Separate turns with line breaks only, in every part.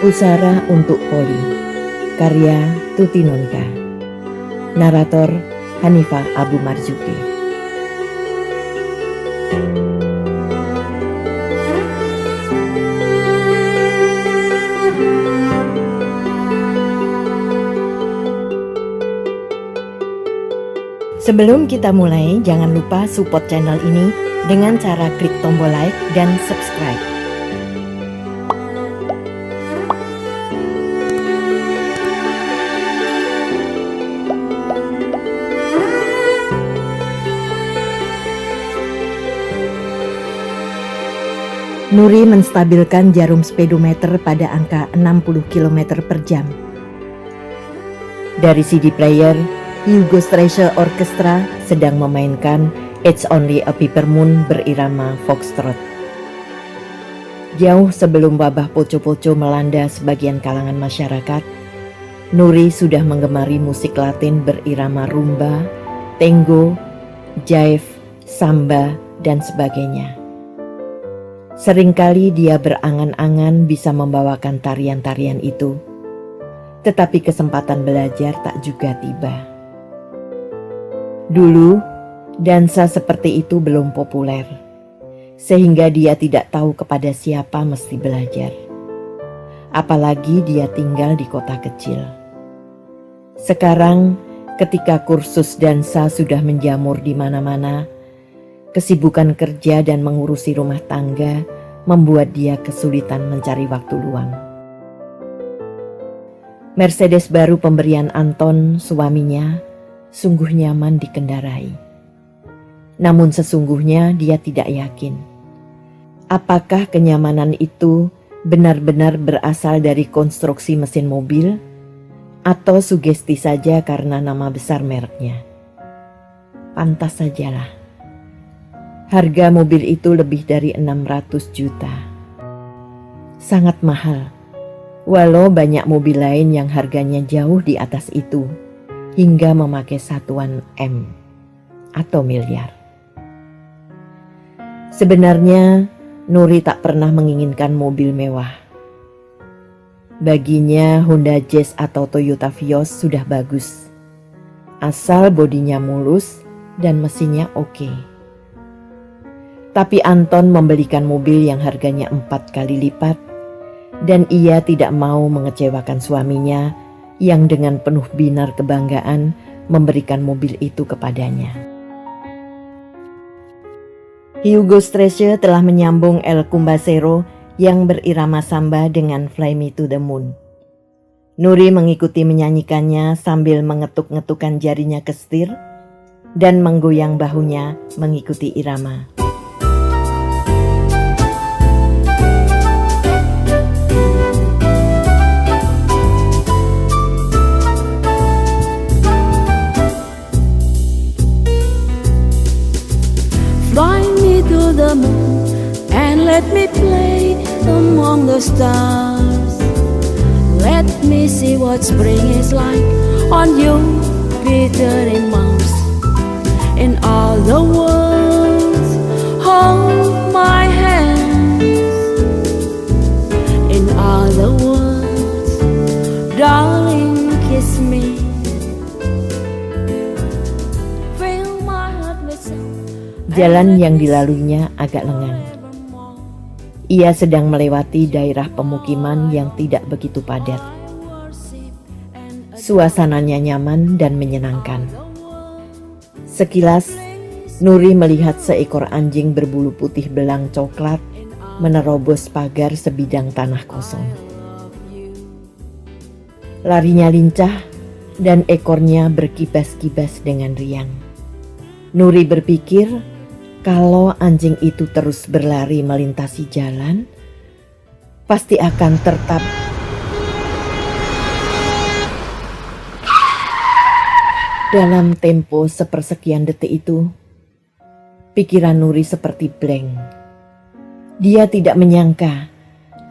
Usara untuk Poli, karya Tuti Nonka, narator Hanifah Abu Marzuki. Sebelum kita mulai, jangan lupa support channel ini dengan cara klik tombol like dan subscribe. Nuri menstabilkan jarum speedometer pada angka 60 km per jam. Dari CD player, Hugo Strasser Orchestra sedang memainkan It's Only a Paper Moon berirama foxtrot. Jauh sebelum wabah poco-poco melanda sebagian kalangan masyarakat, Nuri sudah menggemari musik Latin berirama rumba, tango, jive, samba, dan sebagainya. Seringkali dia berangan-angan bisa membawakan tarian-tarian itu, tetapi kesempatan belajar tak juga tiba. Dulu, dansa seperti itu belum populer, sehingga dia tidak tahu kepada siapa mesti belajar. Apalagi dia tinggal di kota kecil. Sekarang, ketika kursus dansa sudah menjamur di mana-mana, kesibukan kerja dan mengurusi rumah tangga membuat dia kesulitan mencari waktu luang. Mercedes baru pemberian Anton, suaminya, sungguh nyaman dikendarai. Namun sesungguhnya dia tidak yakin. Apakah kenyamanan itu benar-benar berasal dari konstruksi mesin mobil atau sugesti saja karena nama besar mereknya? Pantas sajalah. Harga mobil itu lebih dari 600 juta. Sangat mahal. Walau banyak mobil lain yang harganya jauh di atas itu, hingga memakai satuan M atau miliar. Sebenarnya, Nuri tak pernah menginginkan mobil mewah. Baginya Honda Jazz atau Toyota Vios sudah bagus. Asal bodinya mulus dan mesinnya oke. Tapi Anton membelikan mobil yang harganya 4 kali lipat, dan ia tidak mau mengecewakan suaminya yang dengan penuh binar kebanggaan memberikan mobil itu kepadanya. Hugo Strasser telah menyambung El Cumbacero yang berirama samba dengan Fly Me to the Moon. Nuri mengikuti menyanyikannya sambil mengetuk-ngetukkan jarinya ke setir dan menggoyang bahunya mengikuti irama.
Fly me to the moon and let me play among the stars. Let me see what spring is like on your glittering Mars. In all the world, hold my hands. In all the world, darling, kiss me. Fill my heart with song.
Jalan yang dilaluinya agak lengang. Ia sedang melewati daerah pemukiman yang tidak begitu padat. Suasananya nyaman dan menyenangkan. Sekilas, Nuri melihat seekor anjing berbulu putih belang coklat menerobos pagar sebidang tanah kosong. Larinya lincah dan ekornya berkibas-kibas dengan riang. Nuri berpikir, kalau anjing itu terus berlari melintasi jalan, pasti akan tertap. Dalam tempo sepersekian detik itu, pikiran Nuri seperti blank. Dia tidak menyangka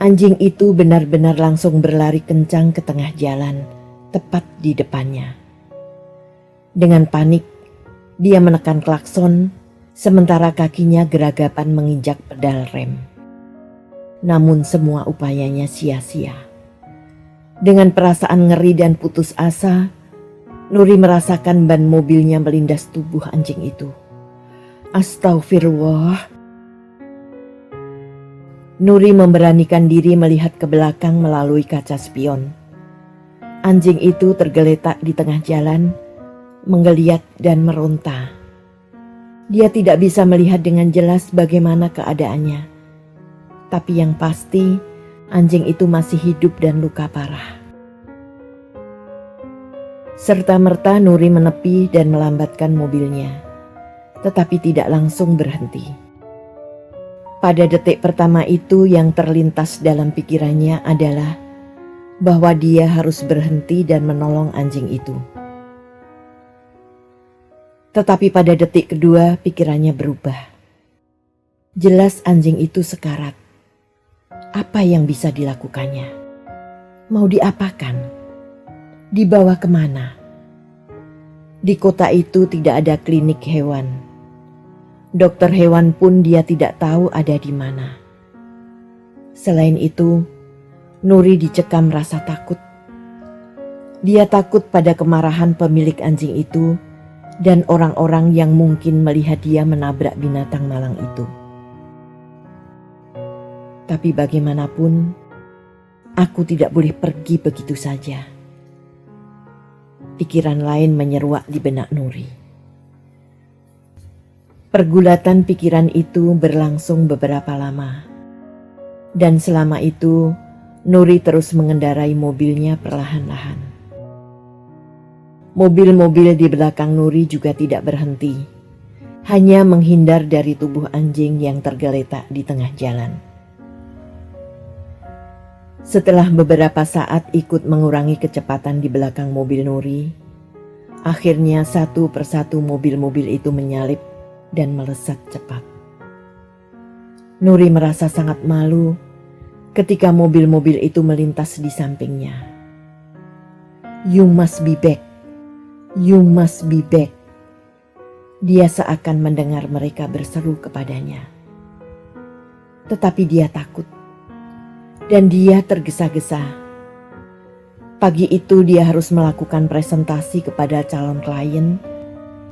anjing itu benar-benar langsung berlari kencang ke tengah jalan, tepat di depannya. Dengan panik, dia menekan klakson sementara kakinya geragapan menginjak pedal rem. Namun semua upayanya sia-sia. Dengan perasaan ngeri dan putus asa, Nuri merasakan ban mobilnya melindas tubuh anjing itu. Astagfirullah. Nuri memberanikan diri melihat ke belakang melalui kaca spion. Anjing itu tergeletak di tengah jalan, menggeliat dan meronta. Dia tidak bisa melihat dengan jelas bagaimana keadaannya. Tapi yang pasti, anjing itu masih hidup dan luka parah. Serta-merta Nuri menepi dan melambatkan mobilnya, tetapi tidak langsung berhenti. Pada detik pertama itu yang terlintas dalam pikirannya adalah bahwa dia harus berhenti dan menolong anjing itu. Tetapi pada detik kedua pikirannya berubah. Jelas anjing itu sekarat. Apa yang bisa dilakukannya? Mau diapakan? Dibawa kemana? Di kota itu tidak ada klinik hewan. Dokter hewan pun dia tidak tahu ada di mana. Selain itu, Nuri dicekam rasa takut. Dia takut pada kemarahan pemilik anjing itu dan orang-orang yang mungkin melihat dia menabrak binatang malang itu. Tapi bagaimanapun, aku tidak boleh pergi begitu saja. Pikiran lain menyeruak di benak Nuri. Pergulatan pikiran itu berlangsung beberapa lama. Dan selama itu, Nuri terus mengendarai mobilnya perlahan-lahan. Mobil-mobil di belakang Nuri juga tidak berhenti, hanya menghindar dari tubuh anjing yang tergeletak di tengah jalan. Setelah beberapa saat ikut mengurangi kecepatan di belakang mobil Nuri, akhirnya satu persatu mobil-mobil itu menyalip dan melesat cepat. Nuri merasa sangat malu ketika mobil-mobil itu melintas di sampingnya. You must be back. You must be back. Dia seakan mendengar mereka berseru kepadanya. Tetapi dia takut. Dan dia tergesa-gesa. Pagi itu dia harus melakukan presentasi kepada calon klien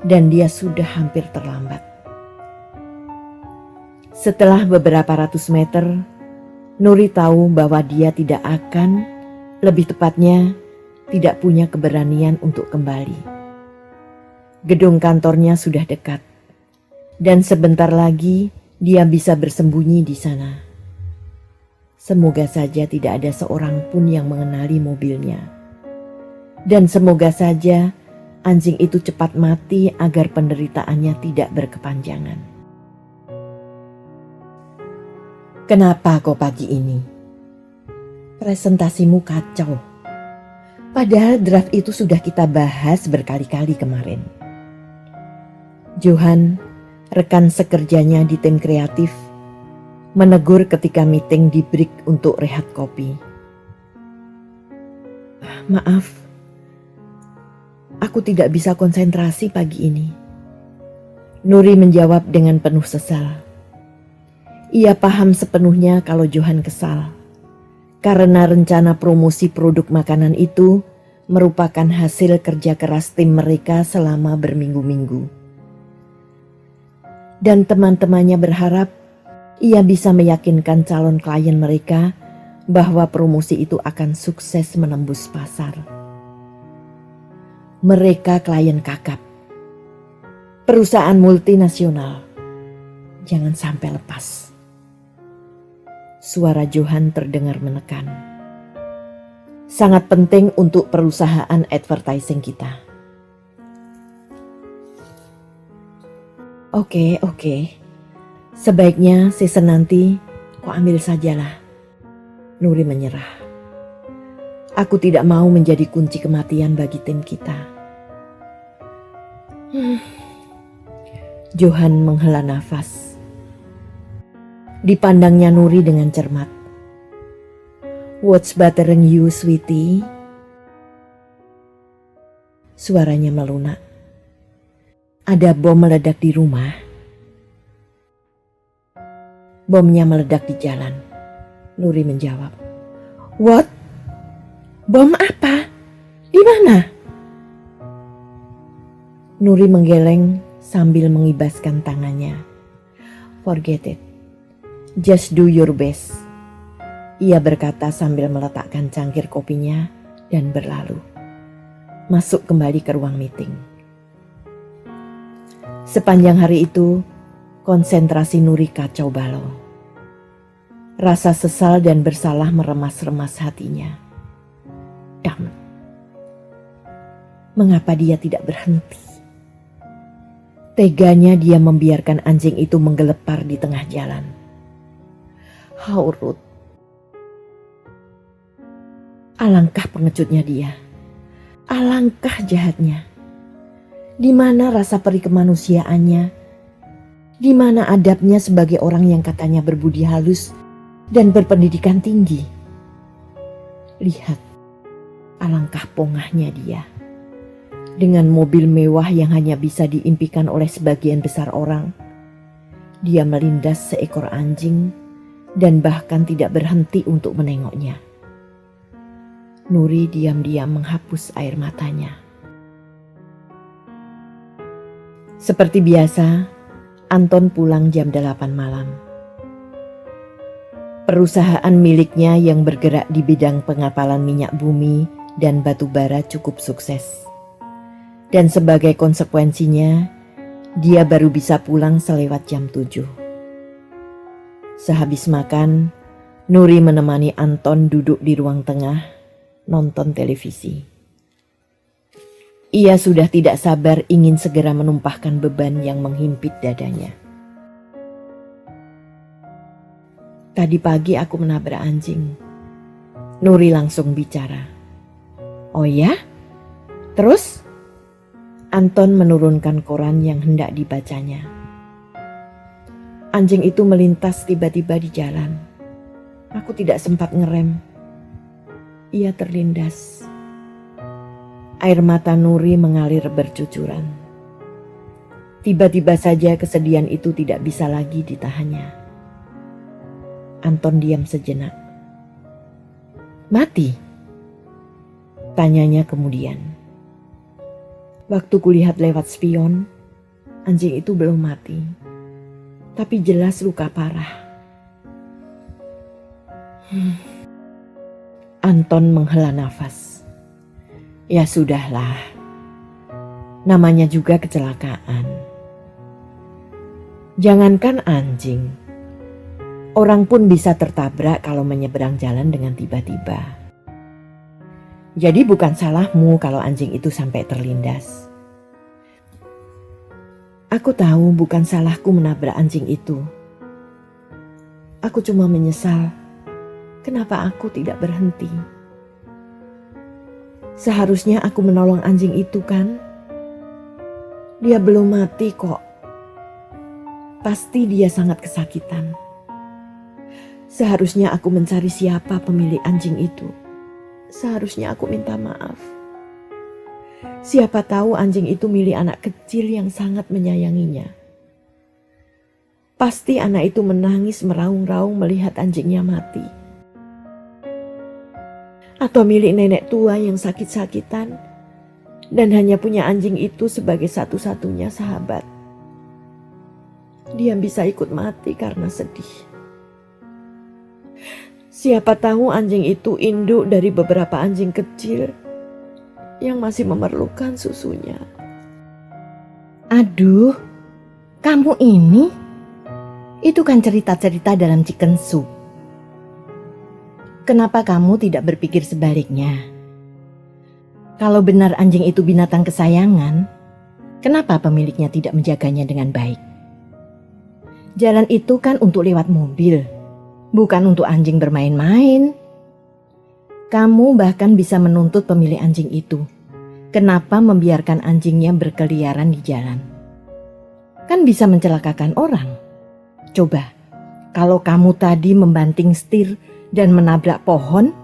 dan dia sudah hampir terlambat. Setelah beberapa ratus meter, Nuri tahu bahwa dia tidak akan, lebih tepatnya, tidak punya keberanian untuk kembali. Gedung kantornya sudah dekat, dan sebentar lagi dia bisa bersembunyi di sana. Semoga saja tidak ada seorang pun yang mengenali mobilnya. Dan semoga saja anjing itu cepat mati agar penderitaannya tidak berkepanjangan. Kenapa kau pagi ini? Presentasimu kacau. Padahal draft itu sudah kita bahas berkali-kali kemarin. Johan, rekan sekerjanya di tim kreatif, menegur ketika meeting di break untuk rehat kopi. Maaf, aku tidak bisa konsentrasi pagi ini. Nuri menjawab dengan penuh sesal. Ia paham sepenuhnya kalau Johan kesal, karena rencana promosi produk makanan itu merupakan hasil kerja keras tim mereka selama berminggu-minggu. Dan teman-temannya berharap ia bisa meyakinkan calon klien mereka bahwa promosi itu akan sukses menembus pasar. Mereka klien kakap, perusahaan multinasional, jangan sampai lepas. Suara Johan terdengar menekan. Sangat penting untuk perusahaan advertising kita. Oke. Sebaiknya season nanti kau ambil sajalah. Nuri menyerah. Aku tidak mau menjadi kunci kematian bagi tim kita. Johan menghela nafas. Dipandangnya Nuri dengan cermat. What's bothering you, sweetie? Suaranya melunak. Ada bom meledak di rumah. Bomnya meledak di jalan. Nuri menjawab. What? Bom apa? Di mana? Nuri menggeleng sambil mengibaskan tangannya. Forget it. Just do your best. Ia berkata sambil meletakkan cangkir kopinya dan berlalu. Masuk kembali ke ruang meeting. Sepanjang hari itu, konsentrasi Nuri kacau balau. Rasa sesal dan bersalah meremas-remas hatinya. Damn. Mengapa dia tidak berhenti? Teganya dia membiarkan anjing itu menggelepar di tengah jalan. How rude. Alangkah pengecutnya dia. Alangkah jahatnya. Di mana rasa peri kemanusiaannya? Di mana adabnya sebagai orang yang katanya berbudi halus dan berpendidikan tinggi? Lihat, alangkah pongahnya dia. Dengan mobil mewah yang hanya bisa diimpikan oleh sebagian besar orang, dia melindas seekor anjing dan bahkan tidak berhenti untuk menengoknya. Nuri diam-diam menghapus air matanya. Seperti biasa, Anton pulang jam 8 malam. Perusahaan miliknya yang bergerak di bidang pengapalan minyak bumi dan batu bara cukup sukses. Dan sebagai konsekuensinya, dia baru bisa pulang selewat jam 7. Sehabis makan, Nuri menemani Anton duduk di ruang tengah, nonton televisi. Ia sudah tidak sabar ingin segera menumpahkan beban yang menghimpit dadanya. Tadi pagi aku menabrak anjing. Nuri langsung bicara. Oh ya? Terus? Anton menurunkan koran yang hendak dibacanya. Anjing itu melintas tiba-tiba di jalan. Aku tidak sempat ngerem. Ia terlindas. Air mata Nuri mengalir bercucuran. Tiba-tiba saja kesedihan itu tidak bisa lagi ditahannya. Anton diam sejenak. Mati? Tanyanya kemudian. Waktu kulihat lewat spion, anjing itu belum mati. Tapi jelas luka parah. Anton menghela nafas. Ya sudahlah. Namanya juga kecelakaan. Jangankan anjing. Orang pun bisa tertabrak kalau menyeberang jalan dengan tiba-tiba. Jadi bukan salahmu kalau anjing itu sampai terlindas. Aku tahu bukan salahku menabrak anjing itu. Aku cuma menyesal kenapa aku tidak berhenti. Seharusnya aku menolong anjing itu kan? Dia belum mati kok. Pasti dia sangat kesakitan. Seharusnya aku mencari siapa pemilik anjing itu. Seharusnya aku minta maaf. Siapa tahu anjing itu milik anak kecil yang sangat menyayanginya. Pasti anak itu menangis meraung-raung melihat anjingnya mati. Atau milik nenek tua yang sakit-sakitan dan hanya punya anjing itu sebagai satu-satunya sahabat. Dia bisa ikut mati karena sedih. Siapa tahu anjing itu induk dari beberapa anjing kecil yang masih memerlukan susunya. Aduh, kamu ini? Itu kan cerita-cerita dalam Chicken Soup. Kenapa kamu tidak berpikir sebaliknya? Kalau benar anjing itu binatang kesayangan, kenapa pemiliknya tidak menjaganya dengan baik? Jalan itu kan untuk lewat mobil. Bukan untuk anjing bermain-main. Kamu bahkan bisa menuntut pemilik anjing itu. Kenapa membiarkan anjingnya berkeliaran di jalan? Kan bisa mencelakakan orang. Coba, kalau kamu tadi membanting setir dan menabrak pohon,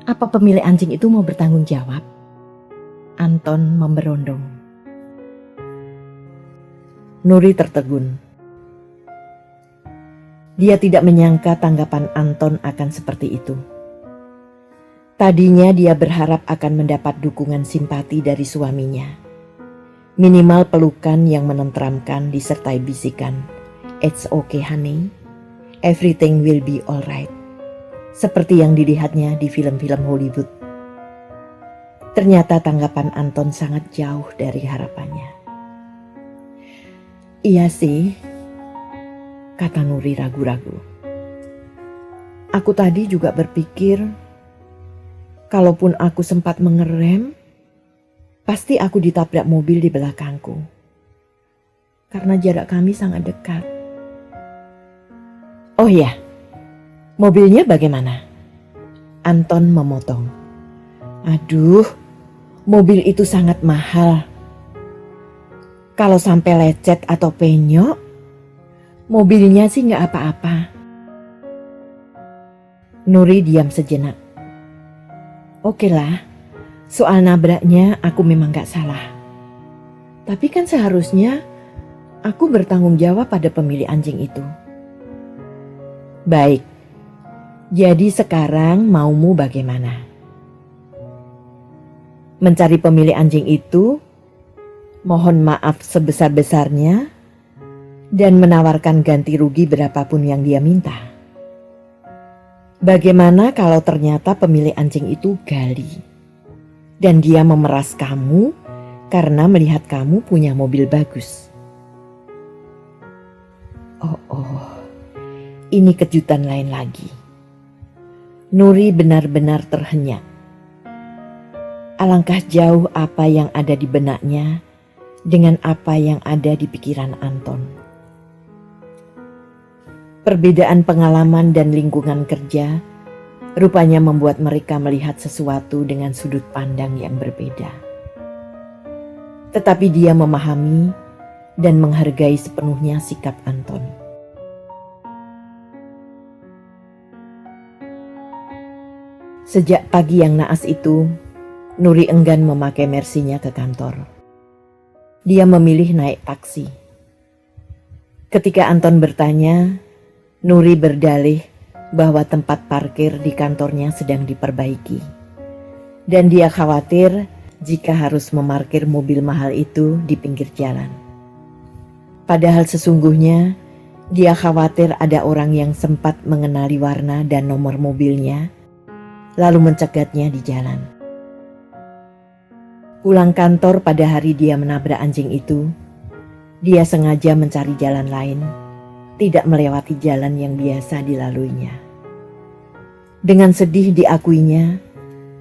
apa pemilik anjing itu mau bertanggung jawab? Anton memberondong. Nuri tertegun. Dia tidak menyangka tanggapan Anton akan seperti itu. Tadinya dia berharap akan mendapat dukungan simpati dari suaminya. Minimal pelukan yang menenteramkan disertai bisikan, "It's okay honey, everything will be alright." Seperti yang dilihatnya di film-film Hollywood. Ternyata tanggapan Anton sangat jauh dari harapannya. "Iya sih," kata Nuri ragu-ragu. "Aku tadi juga berpikir, kalaupun aku sempat mengerem, pasti aku ditabrak mobil di belakangku. Karena jarak kami sangat dekat." "Oh ya, mobilnya bagaimana?" Anton memotong. "Aduh, mobil itu sangat mahal. Kalau sampai lecet atau penyok, mobilnya sih nggak apa-apa." Nuri diam sejenak. "Oke lah, soal nabraknya aku memang gak salah. Tapi kan seharusnya aku bertanggung jawab pada pemilik anjing itu." "Baik, jadi sekarang maumu bagaimana?" "Mencari pemilik anjing itu, mohon maaf sebesar-besarnya, dan menawarkan ganti rugi berapapun yang dia minta. Bagaimana kalau ternyata pemilik anjing itu gali, dan dia memeras kamu karena melihat kamu punya mobil bagus?" Oh, ini kejutan lain lagi. Nuri benar-benar terhenyak. Alangkah jauh apa yang ada di benaknya dengan apa yang ada di pikiran Anton. Perbedaan pengalaman dan lingkungan kerja rupanya membuat mereka melihat sesuatu dengan sudut pandang yang berbeda. Tetapi dia memahami dan menghargai sepenuhnya sikap Anton. Sejak pagi yang naas itu, Nuri enggan memakai Mercy-nya ke kantor. Dia memilih naik taksi. Ketika Anton bertanya, Nuri berdalih bahwa tempat parkir di kantornya sedang diperbaiki. Dan dia khawatir jika harus memarkir mobil mahal itu di pinggir jalan. Padahal sesungguhnya dia khawatir ada orang yang sempat mengenali warna dan nomor mobilnya, lalu mencegatnya di jalan. Pulang kantor pada hari dia menabrak anjing itu, dia sengaja mencari jalan lain, tidak melewati jalan yang biasa dilaluinya. Dengan sedih diakuinya,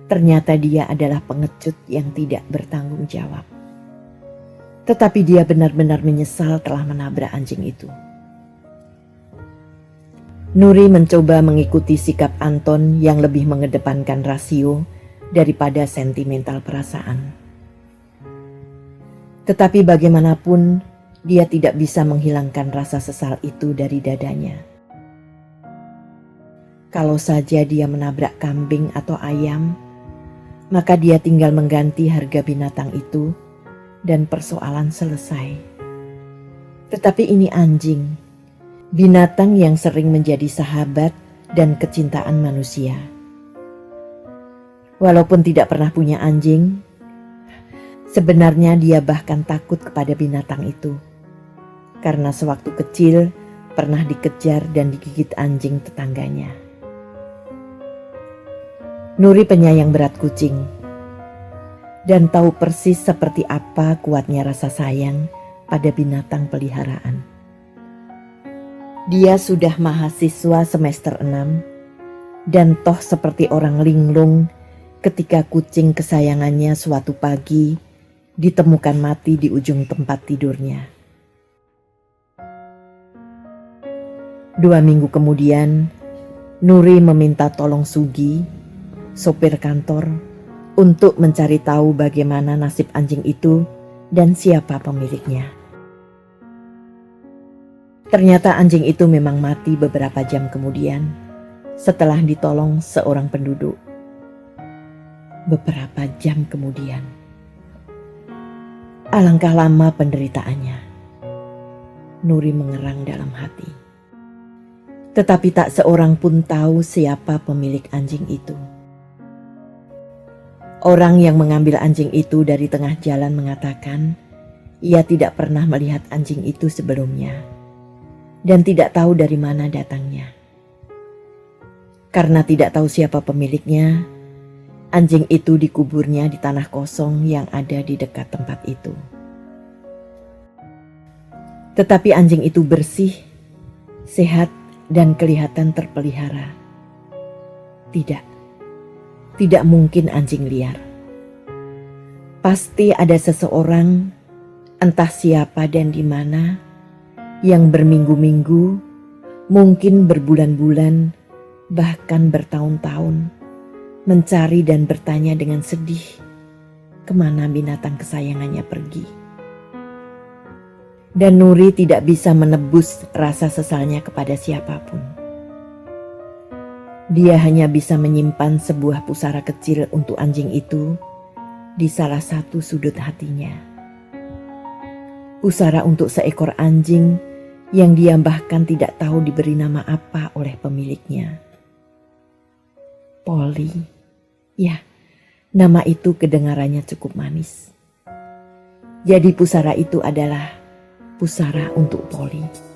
ternyata dia adalah pengecut yang tidak bertanggung jawab. Tetapi dia benar-benar menyesal telah menabrak anjing itu. Nuri mencoba mengikuti sikap Anton yang lebih mengedepankan rasio daripada sentimental perasaan. Tetapi bagaimanapun, dia tidak bisa menghilangkan rasa sesal itu dari dadanya. Kalau saja dia menabrak kambing atau ayam, maka dia tinggal mengganti harga binatang itu dan persoalan selesai. Tetapi ini anjing, binatang yang sering menjadi sahabat dan kecintaan manusia. Walaupun tidak pernah punya anjing, sebenarnya dia bahkan takut kepada binatang itu, karena sewaktu kecil pernah dikejar dan digigit anjing tetangganya. Nuri penyayang berat kucing, dan tahu persis seperti apa kuatnya rasa sayang pada binatang peliharaan. Dia sudah mahasiswa semester 6, dan toh seperti orang linglung ketika kucing kesayangannya suatu pagi ditemukan mati di ujung tempat tidurnya. 2 minggu kemudian, Nuri meminta tolong Sugi, sopir kantor, untuk mencari tahu bagaimana nasib anjing itu dan siapa pemiliknya. Ternyata anjing itu memang mati beberapa jam kemudian setelah ditolong seorang penduduk. Beberapa jam kemudian. Alangkah lama penderitaannya. Nuri mengerang dalam hati. Tetapi tak seorang pun tahu siapa pemilik anjing itu. Orang yang mengambil anjing itu dari tengah jalan mengatakan ia tidak pernah melihat anjing itu sebelumnya dan tidak tahu dari mana datangnya. Karena tidak tahu siapa pemiliknya, anjing itu dikuburnya di tanah kosong yang ada di dekat tempat itu. Tetapi anjing itu bersih, sehat, dan kelihatan terpelihara. Tidak mungkin anjing liar. Pasti ada seseorang, entah siapa dan di mana, yang berminggu-minggu, mungkin berbulan-bulan, bahkan bertahun-tahun, mencari dan bertanya dengan sedih, kemana binatang kesayangannya pergi. Dan Nuri tidak bisa menebus rasa sesalnya kepada siapapun. Dia hanya bisa menyimpan sebuah pusara kecil untuk anjing itu di salah satu sudut hatinya. Pusara untuk seekor anjing yang dia bahkan tidak tahu diberi nama apa oleh pemiliknya. Polly. Ya, nama itu kedengarannya cukup manis. Jadi pusara itu adalah pusara untuk Polly.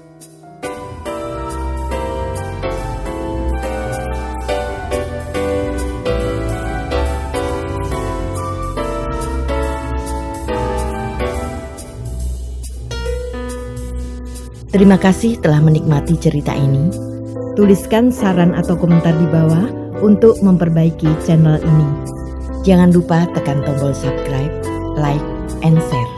Terima kasih telah menikmati cerita ini. Tuliskan saran atau komentar di bawah untuk memperbaiki channel ini. Jangan lupa tekan tombol subscribe, like, and share.